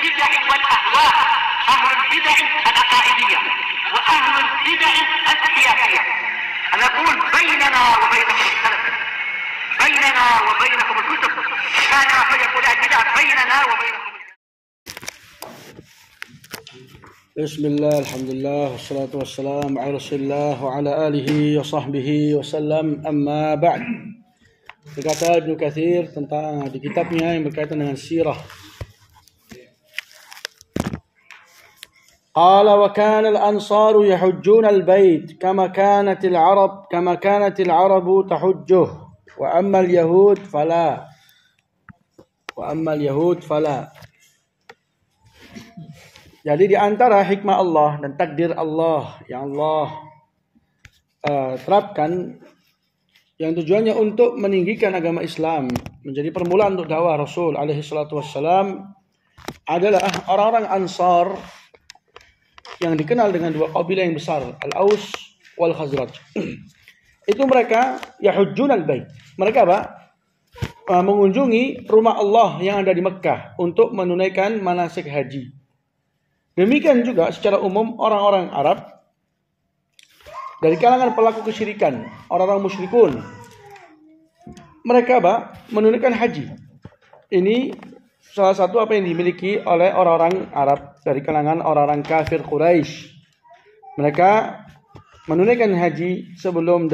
البدع والأهواء، أهل البدع العقائدية وأهل البدع السياسية. أنا أقول بيننا وبينكم السلف، بيننا وبينكم الكتب، كان فيقول البدع بيننا وبينكم. بسم الله، الحمد لله، والصلاة والسلام على رسول الله وعلى آله وصحبه وسلم. Amma ba'd. Berkata Ibnu Katsir tentang di kitabnya yang berkaitan dengan sirah. Qala wa kana al-ansaru yahujjuna al-bait kama kanat al-arab tahujjuh wa amma al-yahud fala. Jadi di antara hikmah Allah dan takdir Allah yang Allah terapkan, yang tujuannya untuk meninggikan agama Islam, menjadi permulaan untuk dakwah Rasul alaihi salatu wassalam, adalah orang-orang Ansar yang dikenal dengan dua kabilah yang besar, Al-Aus wal Khazraj. Itu mereka yahujjun al-bait. Mereka mengunjungi rumah Allah yang ada di Mekah untuk menunaikan manasik haji. Demikian juga secara umum orang-orang Arab dari kalangan pelaku kesyirikan, orang-orang musyrikun, mereka menunaikan haji. Ini salah satu apa yang dimiliki oleh orang-orang Arab dari kalangan orang-orang kafir Quraisy. Mereka menunaikan haji sebelum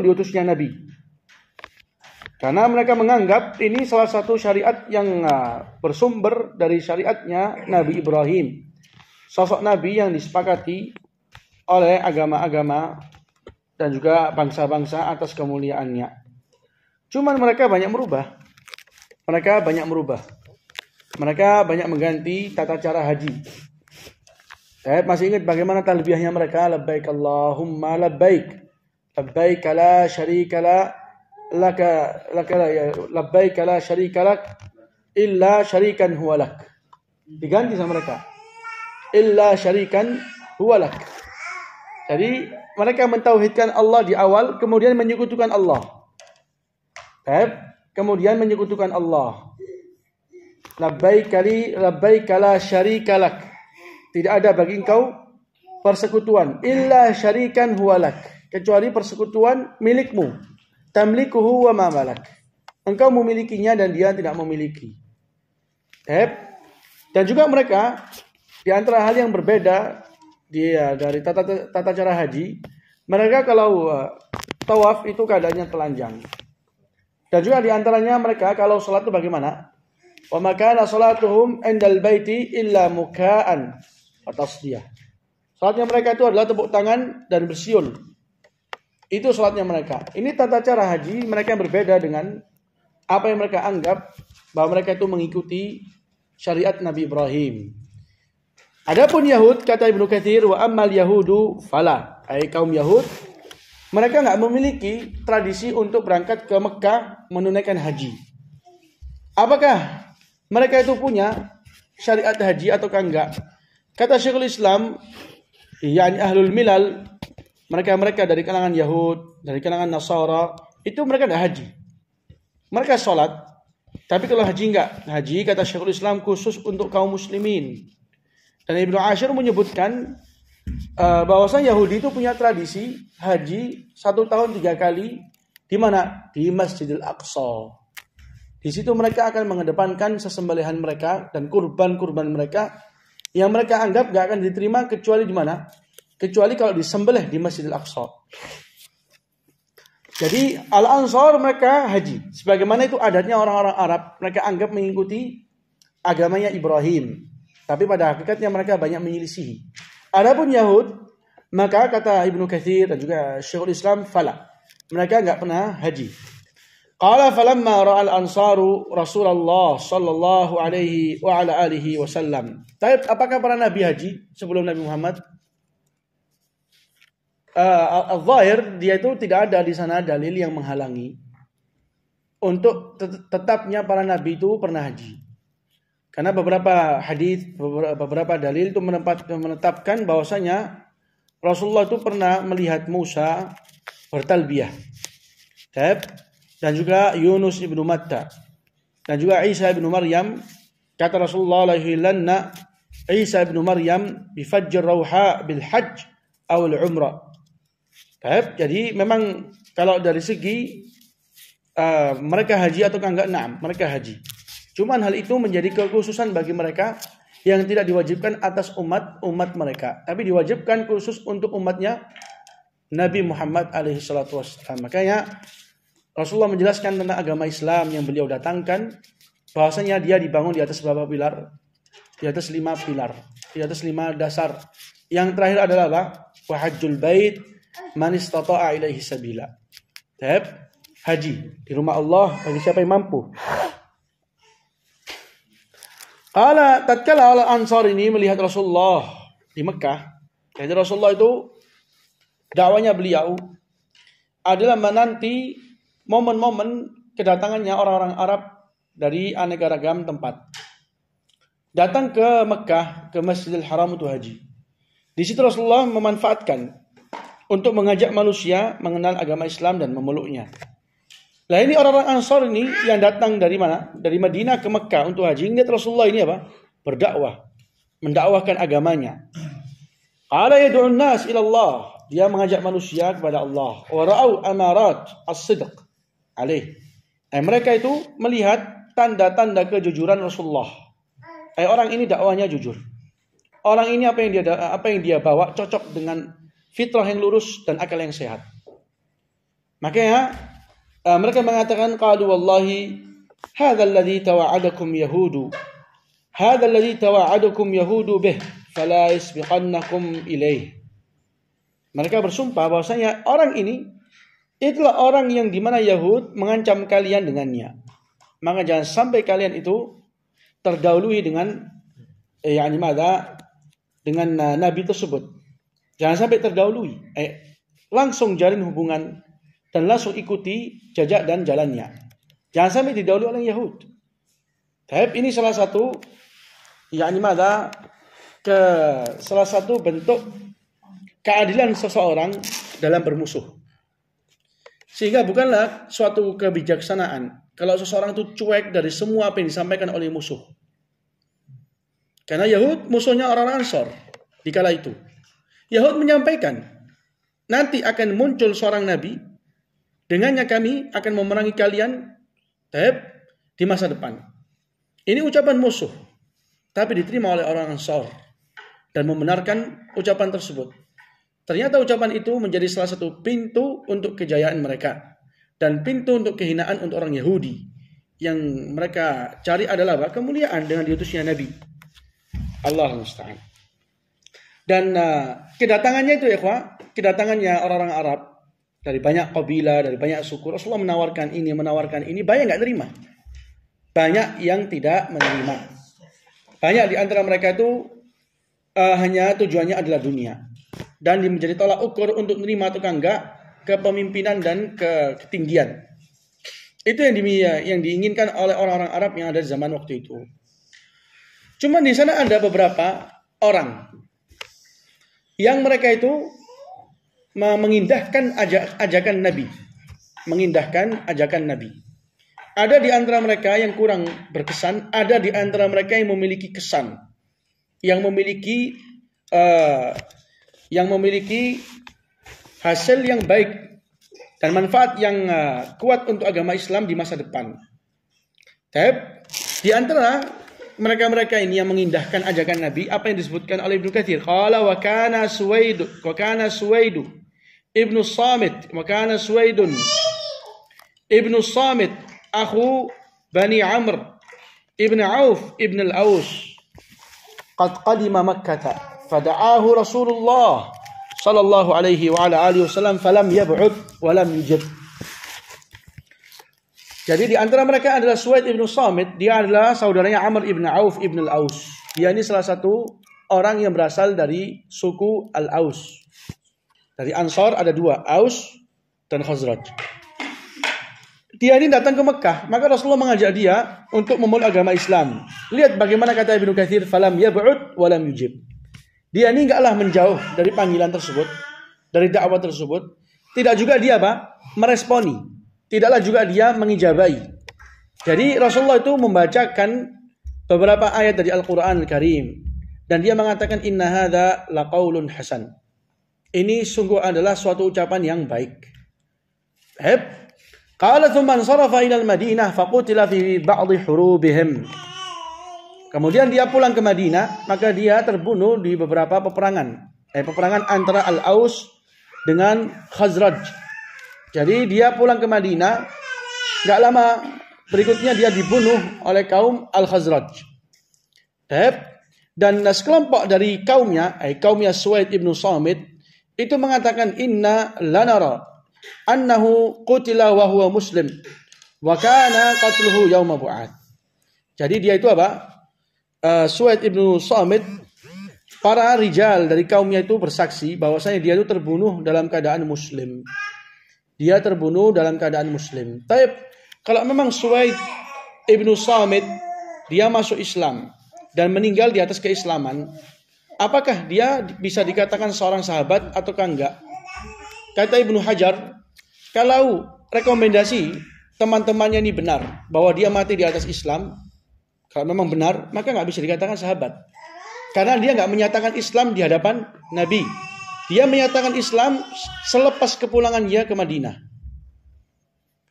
diutusnya Nabi. Karena mereka menganggap ini salah satu syariat yang bersumber dari syariatnya Nabi Ibrahim. Sosok Nabi yang disepakati oleh agama-agama dan juga bangsa-bangsa atas kemuliaannya. Cuman mereka banyak merubah. Mereka banyak mengganti tata cara haji. Saya masih ingat bagaimana talbiyahnya mereka, labbaik Allahumma labbaik, labbaik la syarika laka labbaik la syarika lak illa syarikan huwa lak. Diganti sama mereka, illa syarikan huwa lak. Jadi mereka mentauhidkan Allah di awal, kemudian menyekutukan Allah. Kemudian menyekutukan Allah. Labbaik la syarika lak. Tidak ada bagi engkau persekutuan, illa syarikan huwa lak, kecuali persekutuan milikmu. Tamlikuhu wa ma malak. Engkau memilikinya dan dia tidak memiliki. Dan juga mereka, di antara hal yang berbeda dari tata cara haji, mereka kalau tawaf itu keadaannya telanjang. Dan juga di antaranya mereka kalau salat itu bagaimana? Wa makana salatuhum indal baiti illa muka'an wa tasdiyah. Salatnya mereka itu adalah tepuk tangan dan bersiul. Itu salatnya mereka. Ini tata cara haji mereka yang berbeda dengan apa yang mereka anggap bahwa mereka itu mengikuti syariat Nabi Ibrahim. Adapun Yahud, kata Ibnu Katsir, wa ammal yahudu fala, kaum Yahud, mereka enggak memiliki tradisi untuk berangkat ke Mekah menunaikan haji. Apakah mereka itu punya syariat haji ataukah enggak? Kata Syekhul Islam, yakni ahlul milal, mereka dari kalangan Yahud, dari kalangan Nasara, itu mereka enggak haji. Mereka sholat, tapi kalau haji enggak. Haji, kata Syekhul Islam, khusus untuk kaum muslimin. Dan Ibnu Ashir menyebutkan bahwasanya Yahudi itu punya tradisi haji 1 tahun 3 kali. Di mana? Di Masjidil Aqsa. Di situ mereka akan mengedepankan sesembelihan mereka dan kurban-kurban mereka yang mereka anggap gak akan diterima kecuali di mana? Kecuali kalau disembelih di Masjidil Aqsa. Jadi Al-Ansar mereka haji. Sebagaimana itu adatnya orang-orang Arab. Mereka anggap mengikuti agamanya Ibrahim. Tapi pada hakikatnya mereka banyak menyelisihi. Adapun Yahud, maka kata Ibnu Katsir dan juga Syekhul Islam, fala. Mereka enggak pernah haji. Qala falamma ra'al ansaru Rasulullah sallallahu alaihi wa ala alihi wasallam. Tapi apakah para nabi haji sebelum Nabi Muhammad? Al-Zahir, dia itu tidak ada di sana dalil yang menghalangi untuk tetapnya para nabi itu pernah haji. Karena beberapa hadis, beberapa dalil itu menetapkan bahwasanya Rasulullah itu pernah melihat Musa bertalbiyah. Dan juga Yunus ibnu Matta. Dan juga Isa ibnu Maryam Kata Rasulullah, la yuhillanna Isa ibn Maryam bifajr rauha bil hajj awal umrah. Jadi memang kalau dari segi mereka haji atau enggak, mereka haji. Cuman hal itu menjadi kekhususan bagi mereka yang tidak diwajibkan atas umat mereka, tapi diwajibkan khusus untuk umatnya Nabi Muhammad alaihi salatu wassalam. Makanya Rasulullah menjelaskan tentang agama Islam yang beliau datangkan, bahwasanya dia dibangun di atas berapa pilar? Di atas 5 pilar, di atas 5 dasar. Yang terakhir adalah apa? Wa hajjul bait man istata'a ilaihi sabila. Haji di rumah Allah bagi siapa yang mampu. Tatkala Ansar ini melihat Rasulullah di Mekah, jadi Rasulullah itu dakwanya beliau adalah menanti momen-momen kedatangannya orang-orang Arab dari aneka ragam tempat. Datang ke Mekah, ke Masjidil Haram untuk haji. Di situ Rasulullah memanfaatkan untuk mengajak manusia mengenal agama Islam dan memeluknya. Nah, ini orang-orang Ansar ini yang datang dari mana? Dari Madinah ke Mekah untuk haji. Lihat Rasulullah ini apa? Berdakwah, mendakwahkan agamanya. Qala yad'un nas ila Allah. Dia mengajak manusia kepada Allah. Wa ra'au amarat as-sidq alaih. Mereka itu melihat tanda-tanda kejujuran Rasulullah. Orang ini dakwahnya jujur. Orang ini apa yang dia bawa cocok dengan fitrah yang lurus dan akal yang sehat. Makanya mereka mengatakan, qalu wallahi hadzal ladzi tawa'adakum yahudu. Hadzal ladzi tawa'adakum yahudu bih fala yasbiqannakum ilaih. Mereka bersumpah bahwasanya orang ini itulah orang yang dimana Yahud mengancam kalian dengannya. Maka jangan sampai kalian itu terdahului dengan dengan Nabi tersebut. Jangan sampai terdahului. Langsung jalin hubungan dan langsung ikuti jejak dan jalannya. Jangan sampai didahului oleh Yahud. Ini salah satu salah satu bentuk keadilan seseorang dalam bermusuh. Sehingga bukanlah suatu kebijaksanaan kalau seseorang itu cuek dari semua apa yang disampaikan oleh musuh. Karena Yahud musuhnya orang Ansar di kala itu. Yahud menyampaikan, nanti akan muncul seorang nabi, dengannya kami akan memerangi kalian di masa depan. Ini ucapan musuh, tapi diterima oleh orang Ansar dan membenarkan ucapan tersebut. Ternyata ucapan itu menjadi salah satu pintu untuk kejayaan mereka dan pintu untuk kehinaan untuk orang Yahudi. Yang mereka cari adalah kemuliaan dengan diutusnya Nabi. Allah musta'an. Dan kedatangannya itu kedatangannya orang-orang Arab dari banyak kabilah, dari banyak suku. Rasulullah menawarkan ini, banyak nggak terima. Banyak yang tidak menerima. Banyak di antara mereka itu hanya tujuannya adalah dunia. Dan menjadi tolak ukur untuk menerima atau enggak kepemimpinan dan ketinggian. Itu yang diinginkan oleh orang-orang Arab yang ada di zaman waktu itu. Cuman di sana ada beberapa orang yang mereka itu mengindahkan ajakan Nabi. Mengindahkan ajakan Nabi. Ada di antara mereka yang kurang berkesan, ada di antara mereka yang memiliki kesan, yang memiliki hasil yang baik dan manfaat yang kuat untuk agama Islam di masa depan. Di antara mereka-mereka ini yang mengindahkan ajakan Nabi, apa yang disebutkan oleh Ibnu Katsir, qala wa kana Suwaid Ibnu Samit, wa kana Suwaidun Ibnu Samit akhu Bani Amr Ibn Auf Ibn al-Aus qad qadima Makkah fada'ahu Rasulullah sallallahu alaihi wa ala alihi wasallam falam yab'ud wa lam yujib. Jadi di antara mereka adalah Suwaid ibn Samit. Dia adalah saudaranya Amr ibn Auf ibn al-Aus. Dia ini salah satu orang yang berasal dari suku Al-Aus. Dari Ansar ada 2, Aus dan Khazraj. Dia ini datang ke Mekah, maka Rasulullah mengajak dia untuk memeluk agama Islam. Lihat bagaimana kata Ibnu Katsir, falam yab'ud wa lam yujib. Dia ini enggaklah menjauh dari panggilan tersebut, dari dakwah tersebut. Tidak juga dia meresponi. Tidaklah juga dia mengijabai. Jadi Rasulullah itu membacakan beberapa ayat dari Al-Qur'an Al-Karim dan dia mengatakan inna hadza laqaulun hasan. Ini sungguh adalah suatu ucapan yang baik. Qala thumma ansarafa ila al-Madinah faqutila fi ba'd hurubihim. Kemudian dia pulang ke Madinah, maka dia terbunuh di beberapa peperangan. Peperangan antara Al-Aus dengan Khazraj. Jadi dia pulang ke Madinah, enggak lama berikutnya dia dibunuh oleh kaum Al-Khazraj. Dan sekelompok dari kaumnya, kaumnya Suwaid ibnu Samit, itu mengatakan inna lanara annahu qutila wa huwa muslim wa kana qatluhu yauma bu'ats. Jadi dia itu apa? Suwaid ibnu Samit, para rijal dari kaumnya itu bersaksi bahwasanya dia itu terbunuh dalam keadaan muslim. Dia terbunuh dalam keadaan muslim. Tapi kalau memang Suwaid ibnu Samit dia masuk Islam dan meninggal di atas keislaman, apakah dia bisa dikatakan seorang sahabat ataukah enggak? Kata Ibnu Hajar, kalau rekomendasi teman-temannya ini benar bahwa dia mati di atas Islam, kalau memang benar, maka nggak bisa dikatakan sahabat. Karena dia nggak menyatakan Islam di hadapan Nabi. Dia menyatakan Islam selepas kepulangan dia ke Madinah.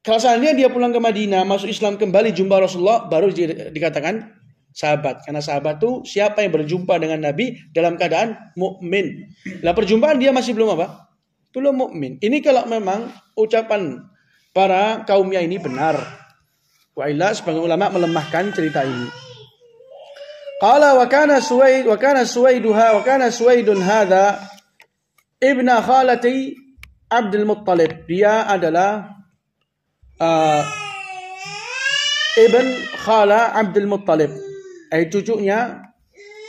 Kalau seandainya dia pulang ke Madinah, masuk Islam kembali, jumpa Rasulullah, baru dikatakan sahabat. Karena sahabat itu siapa yang berjumpa dengan Nabi dalam keadaan mukmin. Lah perjumpaan dia masih belum apa? Belum mukmin. Ini kalau memang ucapan para kaumnya ini benar. Wa illa sebagian ulama melemahkan cerita ini. Qala wa kana Suwaidun hadza ibna khalati Abdul Muttalib. Dia adalah ibn khala Abdul Muttalib. Cucunya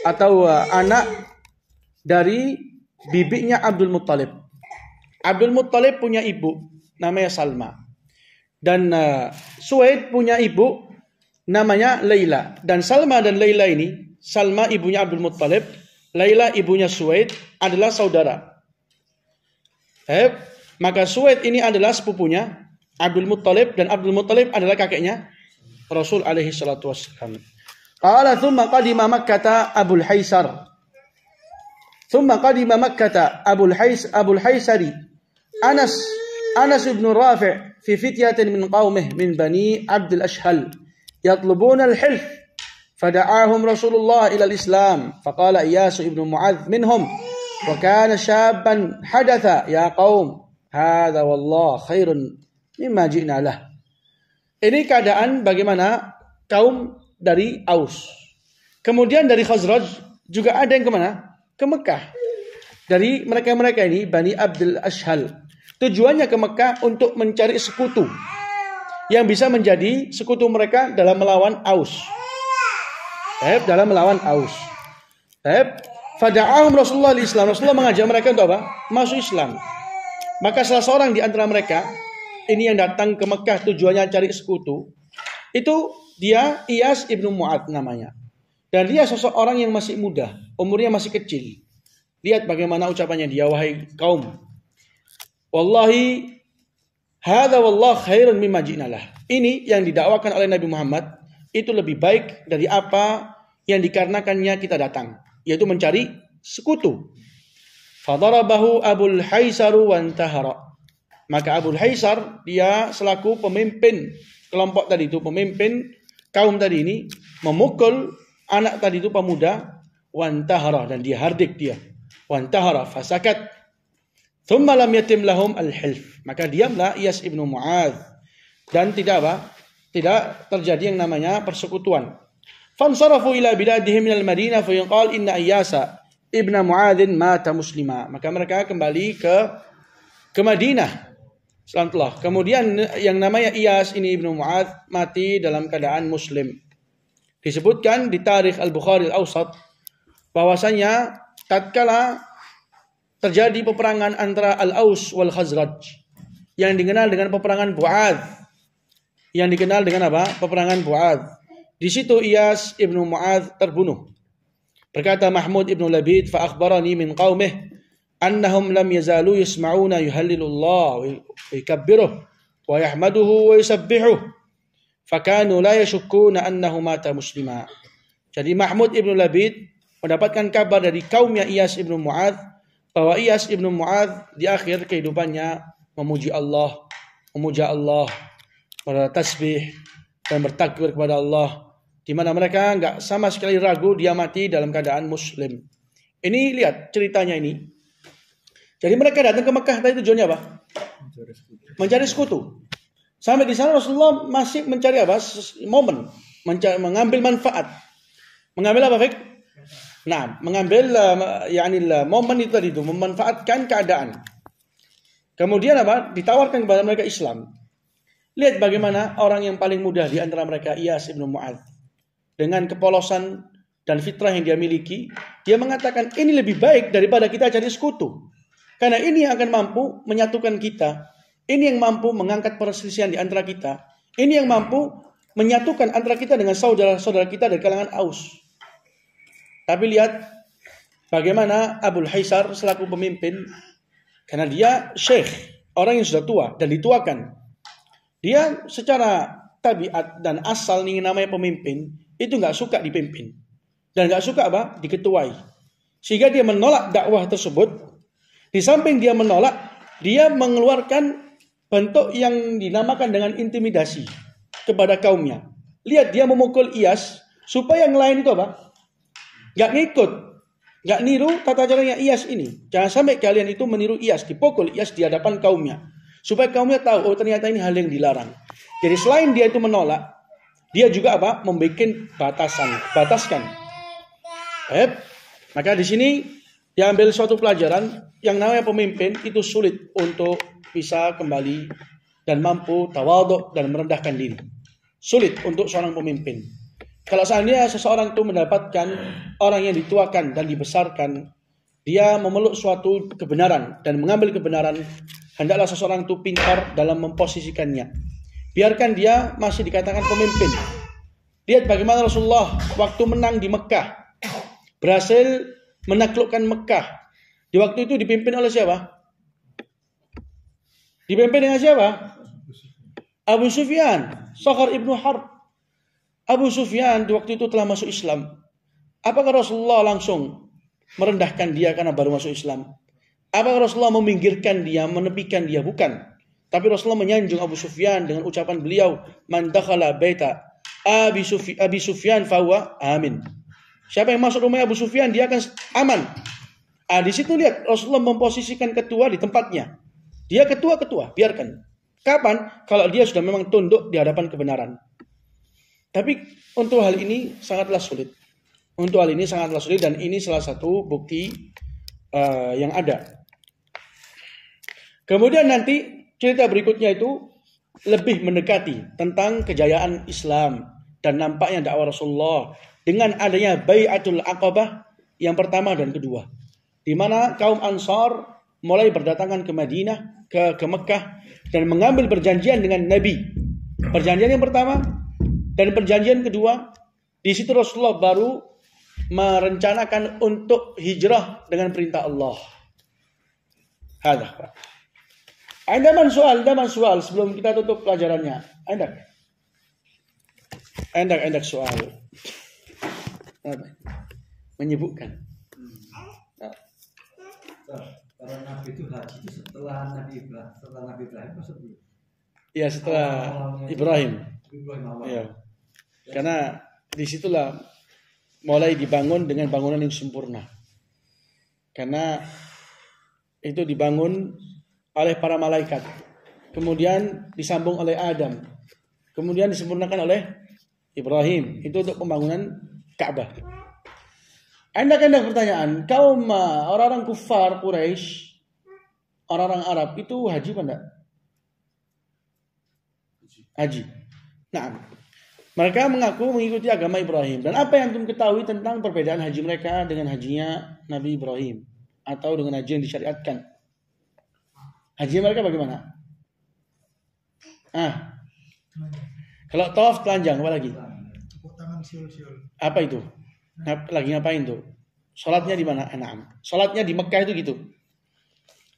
atau anak dari bibinya Abdul Muttalib. Abdul Muttalib punya ibu namanya Salma. Dan Suwaid punya ibu namanya Laila. Dan Salma dan Laila ini, Salma ibunya Abdul Muttalib, Laila ibunya Suwaid adalah saudara. Maka Suwaid ini adalah sepupunya Abdul Muttalib dan Abdul Muttalib adalah kakeknya Rasul alaihi salatu wassalam. Qala thumma qadima Makkah Abul Haisar. Thumma qadima Makkah Abul Haisari. Anas ibn Rafi' في فتية من قومه من بني عبد الأشهل يطلبون الحلف فدعاهم رسول الله إلى الإسلام فقال إياس ابن معاذ منهم وكان شابا حدث يا قوم هذا والله خير مما جئنا له. Ini keadaan bagaimana kaum dari Aus. Kemudian dari Khazraj juga ada yang kemana? Ke Mekah. Dari mereka-mereka ini Bani Abdul Ashhal. Tujuannya ke Mekah untuk mencari sekutu yang bisa menjadi sekutu mereka dalam melawan Aus. Dalam melawan Aus. Fada'ahum Rasulullah al-Islam. Rasulullah mengajak mereka untuk apa? Masuk Islam. Maka salah seorang di antara mereka ini yang datang ke Mekah tujuannya cari sekutu. Itu dia Iyas ibnu Mu'ad namanya. Dan dia sosok orang yang masih muda, umurnya masih kecil. Lihat bagaimana ucapannya dia, wahai kaum. Wallahi hadza wallah khairun mimma ji'nalah. Ini yang didakwakan oleh Nabi Muhammad itu lebih baik dari apa yang dikarenakannya kita datang, yaitu mencari sekutu. Fadarabahu Abul Haisaru wantahara. Maka Abul Haisar dia selaku pemimpin kelompok tadi itu, pemimpin kaum tadi ini memukul anak tadi itu pemuda wantahara dan dia hardik dia. Wantahara fasakat. Thumma lam yatim lahum al-hilf. Maka diamlah Iyas ibnu Mu'adz. Dan tidak apa? Tidak terjadi yang namanya persekutuan. Fansarafu ila biladihim minal Madinah fa yuqal inna Iyasa ibnu Mu'adzin mata muslima. Maka mereka kembali ke Madinah. Selanjutnya. Kemudian yang namanya Iyas ini ibnu Mu'adz mati dalam keadaan muslim. Disebutkan di Tarikh Al-Bukhari Al-Awsat bahwasanya tatkala terjadi peperangan antara Al-Aus wal Khazraj yang dikenal dengan peperangan Bu'adz. Yang dikenal dengan apa? Peperangan Bu'adz. Di situ Iyas ibnu Mu'adz terbunuh. Berkata Mahmud ibnu Labid, fa akhbarani min qaumih annahum lam yazalu yasma'una yuhallilullah wa yukabbiruh wa yahmaduhu wa yusabbihuh. Fakanu la yashukkuna annahu mata muslima. Jadi Mahmud ibnu Labid mendapatkan kabar dari kaumnya Iyas ibnu Mu'adz bahwa Iyas ibnu Mu'adz di akhir kehidupannya memuja Allah, bertasbih dan bertakbir kepada Allah, di mana mereka nggak sama sekali ragu dia mati dalam keadaan muslim. Ini lihat ceritanya ini. Jadi mereka datang ke Mekah tadi tujuannya apa? Mencari sekutu. Sampai di sana Rasulullah masih mencari apa? Momen, mengambil manfaat. Mengambil apa, Fik? Nah, mengambil momen itu tadi itu, memanfaatkan keadaan. Kemudian apa? Ditawarkan kepada mereka Islam. Lihat bagaimana orang yang paling mudah di antara mereka, Iyas ibnu Mu'adz, dengan kepolosan dan fitrah yang dia miliki, dia mengatakan ini lebih baik daripada kita cari sekutu. Karena ini yang akan mampu menyatukan kita. Ini yang mampu mengangkat perselisihan di antara kita. Ini yang mampu menyatukan antara kita dengan saudara-saudara kita dari kalangan Aus. Tapi lihat bagaimana Abul Haisar selaku pemimpin, karena dia syekh, orang yang sudah tua dan dituakan. Dia secara tabiat dan asal ingin namanya pemimpin, itu nggak suka dipimpin. Dan nggak suka apa? Diketuai. Sehingga dia menolak dakwah tersebut. Di samping dia menolak, dia mengeluarkan bentuk yang dinamakan dengan intimidasi kepada kaumnya. Lihat dia memukul Iyas supaya yang lain itu apa? Gak ngikut, gak niru tata caranya Iyas ini. Jangan sampai kalian itu meniru Iyas, dipukul Iyas di hadapan kaumnya. Supaya kaumnya tahu, oh ternyata ini hal yang dilarang. Jadi selain dia itu menolak, dia juga apa? Membuat bataskan. Maka di sini diambil suatu pelajaran yang namanya pemimpin itu sulit untuk bisa kembali dan mampu tawadhu dan merendahkan diri. Sulit untuk seorang pemimpin. Kalau seandainya seseorang itu mendapatkan orang yang dituakan dan dibesarkan, dia memeluk suatu kebenaran dan mengambil kebenaran, hendaklah seseorang itu pintar dalam memposisikannya. Biarkan dia masih dikatakan pemimpin. Lihat bagaimana Rasulullah waktu menang di Mekah, berhasil menaklukkan Mekah. Di waktu itu dipimpin oleh siapa? Dipimpin dengan siapa? Abu Sufyan, Sakhar ibnu Harb. Abu Sufyan di waktu itu telah masuk Islam. Apakah Rasulullah langsung merendahkan dia karena baru masuk Islam? Apakah Rasulullah meminggirkan dia, menepikan dia? Bukan. Tapi Rasulullah menyanjung Abu Sufyan dengan ucapan beliau, "Man dakhala baita Abi Sufyan fahuwa amin." Siapa yang masuk rumah Abu Sufyan, dia akan aman. Di situ lihat Rasulullah memposisikan ketua di tempatnya. Dia ketua, biarkan. Kapan? Kalau dia sudah memang tunduk di hadapan kebenaran. Tapi untuk hal ini sangatlah sulit. Dan ini salah satu bukti yang ada. Kemudian nanti cerita berikutnya itu lebih mendekati tentang kejayaan Islam dan nampaknya dakwah Rasulullah dengan adanya Bai'atul Aqabah yang pertama dan kedua, di mana kaum Ansar mulai berdatangan ke Madinah, ke Mekah dan mengambil perjanjian dengan Nabi. Perjanjian yang pertama dan perjanjian kedua, di situ Rasulullah baru merencanakan untuk hijrah dengan perintah Allah. Hadah. Anda soal sebelum kita tutup pelajarannya. Anda soal. Menyibukkan. Para nabi itu haji itu setelah Nabi Ibrahim maksudnya? Iya, setelah Ibrahim. Iya. Karena disitulah mulai dibangun dengan bangunan yang sempurna. Karena itu dibangun oleh para malaikat, kemudian disambung oleh Adam, kemudian disempurnakan oleh Ibrahim. Itu untuk pembangunan Ka'bah. Anda pertanyaan, kaum orang-orang kufar Quraisy, orang-orang Arab itu haji apa enggak? Haji. Nah, mereka mengaku mengikuti agama Ibrahim. Dan apa yang antum ketahui tentang perbedaan haji mereka dengan hajinya Nabi Ibrahim atau dengan haji yang disyariatkan? Haji mereka bagaimana? Kalau tawaf telanjang, apa lagi? Tepuk tangan siul-siul. Apa itu? Lagi ngapain tuh? Salatnya di mana? Salatnya di Mekah itu gitu.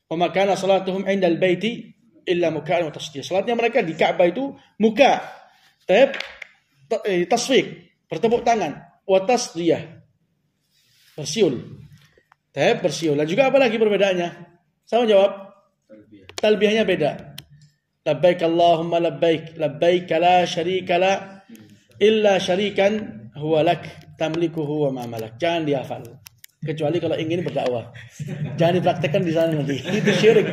Wa ma kana salatuhum 'indal baiti illa muka'an wa tasdiyah. Salatnya mereka di Ka'bah itu muka, tasfiq, bertepuk tangan, wa tasdiyah. Bersiul. Bersiul. Dan juga apa lagi perbedaannya? Sama jawab. Talbiyahnya beda. Labbaik Allahumma labbaik. Labbaik la syarika la illa syarikan huwa lak tamlikuhu wa ma malak. Jangan dihafal. Kecuali kalau ingin berdakwah. Jangan dipraktekkan di sana nanti. Itu syirik.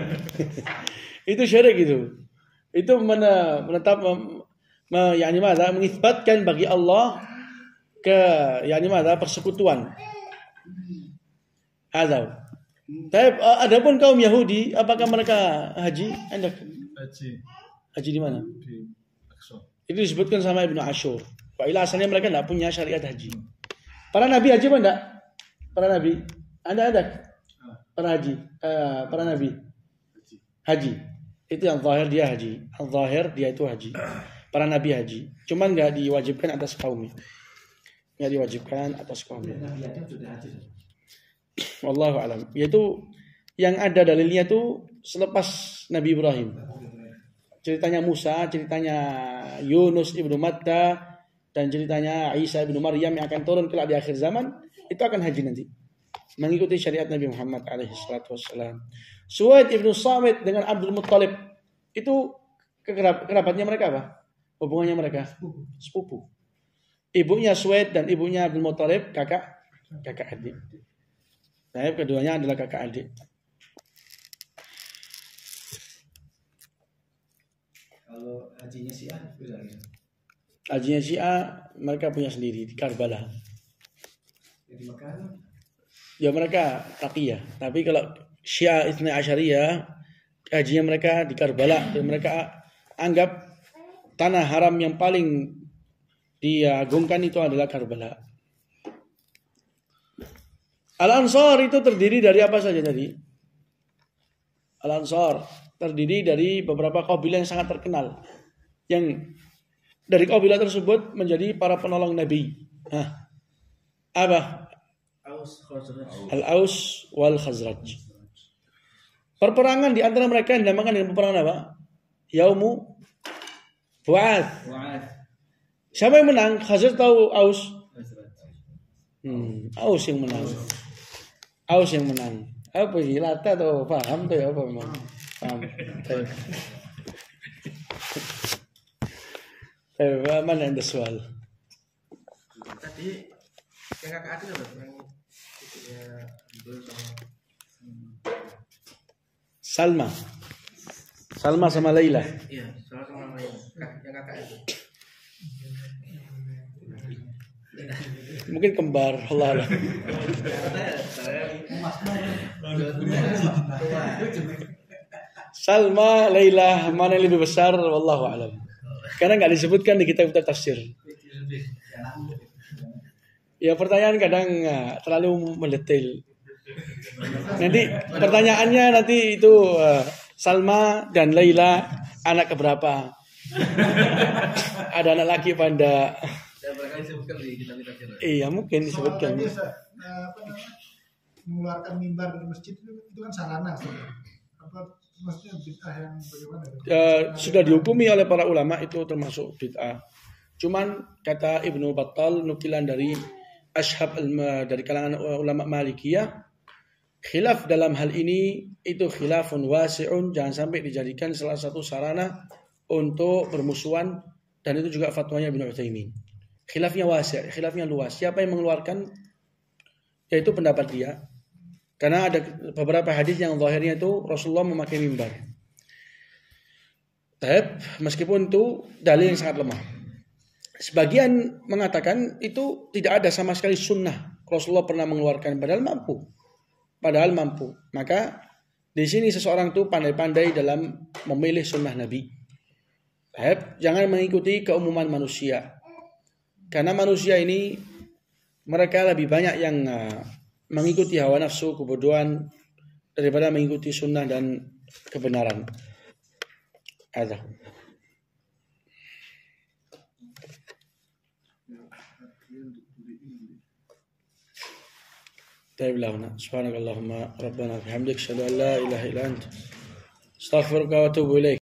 Itu syirik itu. Itu menetap mengisbatkan bagi Allah persekutuan. Adapun kaum Yahudi, apakah mereka haji? Anda haji di mana? Di Aqsa. Itu disebutkan sama Ibnu Ashur. Bahwa asalnya mereka tidak punya syariat haji. Para nabi haji apa enggak? Para nabi, ada para haji, para nabi haji. Itu yang zahir dia haji. Yang zahir dia itu haji. Para nabi haji. Cuman enggak diwajibkan atas kaumnya. Enggak diwajibkan atas kaumnya. Nabi Adam sudah haji. Wallahu alam. Yaitu yang ada dalilnya itu selepas Nabi Ibrahim. Ceritanya Musa, ceritanya Yunus ibnu Matta, dan ceritanya Isa ibnu Maryam yang akan turun kelak di akhir zaman, itu akan haji nanti. Mengikuti syariat Nabi Muhammad alaihi salatu wassalam. Suwaid ibnu Samit dengan Abdul Muttalib, itu kerabatnya mereka apa? Hubungannya mereka? Sepupu. Ibunya Suwaid dan ibunya Abdul Muttalib kakak adik. Nah, keduanya adalah kakak adik. Kalau hajinya Syiah beda ya. Hajinya Syiah mereka punya sendiri di Karbala. Jadi Mekah. Ya mereka taqiyah. Tapi kalau Syiah Itsnai Asyariyah hajinya mereka di Karbala dan mereka anggap tanah haram yang paling diagungkan itu adalah Karbala. Al-Ansar itu terdiri dari apa saja tadi? Al-Ansar terdiri dari beberapa kabilah yang sangat terkenal. Yang dari kabilah tersebut menjadi para penolong Nabi. Apa? Al-Aus wal Khazraj. Perperangan di antara mereka yang dinamakan dengan peperangan apa? Yaumu Bu'ath. Siapa yang menang? Khazraj atau Aus? Aus yang menang. Aus yang menang. Apa sih? Lata atau paham tuh ya apa memang? Paham. Mana yang ada soal? Tadi yang kakak adik loh, yang ibunya Abdul sama Salma sama Laila. iya, soal sama lain. Yang kakak itu. Mungkin kembar, Allah Allah. Salma, Laila, mana yang lebih besar? Wallahu a'lam. Karena nggak disebutkan di kitab tafsir. Ya pertanyaan kadang terlalu mendetail. Nanti pertanyaannya nanti itu Salma dan Laila anak keberapa? Ada anak laki apa enggak? Dan barangkali disebutkan di kitab tafsir. Iya mungkin disebutkan. Soal tadi, apa namanya, mengeluarkan mimbar dari masjid itu kan sarana sebenarnya. Apa maksudnya bid'ah yang bagaimana? Sudah dihukumi oleh para ulama itu termasuk bid'ah. Cuman kata Ibnu Battal nukilan dari ashab dari kalangan ulama Malikiyah, khilaf dalam hal ini itu khilafun wasi'un, jangan sampai dijadikan salah satu sarana untuk bermusuhan, dan itu juga fatwanya Ibnu Utsaimin. Khilafnya wasi', khilafnya luas. Siapa yang mengeluarkan yaitu pendapat dia. Karena ada beberapa hadis yang zahirnya itu Rasulullah memakai mimbar. Meskipun itu dalil yang sangat lemah. Sebagian mengatakan itu tidak ada sama sekali sunnah. Rasulullah pernah mengeluarkan padahal mampu. Maka di sini seseorang itu pandai-pandai dalam memilih sunnah Nabi. Jangan mengikuti keumuman manusia. Karena manusia ini mereka lebih banyak yang mengikuti hawa nafsu, kebodohan daripada mengikuti sunnah dan kebenaran. Ada. طيب لهنا سبحانك اللهم ربنا وبحمدك اشهد ان لا اله الا انت استغفرك واتوب اليك